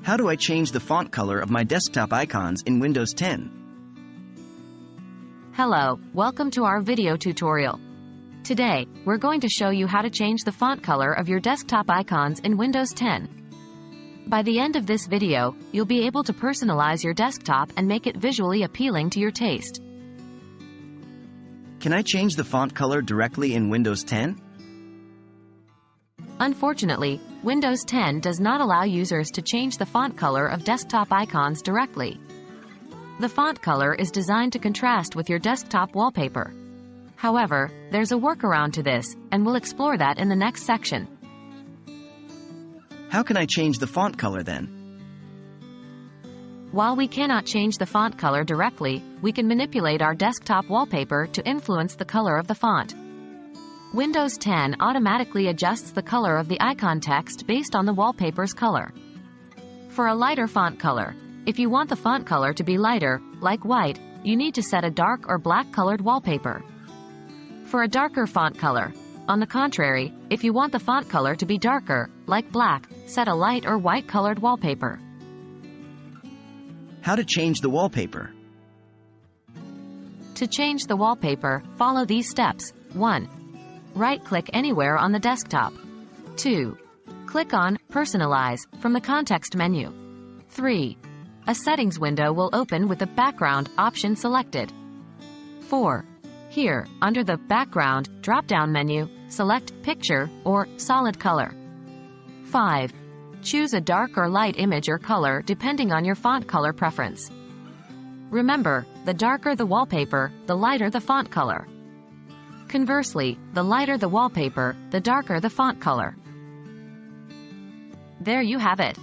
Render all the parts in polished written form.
How do I change the font color of my desktop icons in Windows 10? Hello, welcome to our video tutorial. Today, we're going to show you how to change the font color of your desktop icons in Windows 10. By the end of this video, you'll be able to personalize your desktop and make it visually appealing to your taste. Can I change the font color directly in Windows 10? Unfortunately, Windows 10 does not allow users to change the font color of desktop icons directly. The font color is designed to contrast with your desktop wallpaper. However, there's a workaround to this, and we'll explore that in the next section. How can I change the font color then? While we cannot change the font color directly, we can manipulate our desktop wallpaper to influence the color of the font. Windows 10 automatically adjusts the color of the icon text based on the wallpaper's color. For a lighter font color, if you want the font color to be lighter, like white, you need to set a dark or black-colored wallpaper. For a darker font color, on the contrary, if you want the font color to be darker, like black, set a light or white-colored wallpaper. How to change the wallpaper? To change the wallpaper, follow these steps. 1. Right-click anywhere on the desktop. 2. Click on Personalize from the context menu. 3. A settings window will open with the background option selected. 4. Here, under the Background drop-down menu, select Picture or Solid Color. 5. Choose a dark or light image or color depending on your font color preference. Remember, the darker the wallpaper, the lighter the font color. Conversely, the lighter the wallpaper, the darker the font color. There you have it.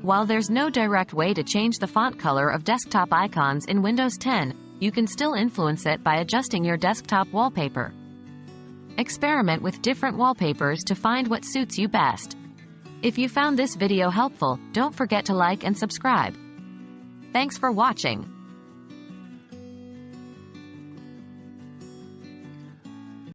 While there's no direct way to change the font color of desktop icons in Windows 10, you can still influence it by adjusting your desktop wallpaper. Experiment with different wallpapers to find what suits you best. If you found this video helpful, don't forget to like and subscribe. Thanks for watching.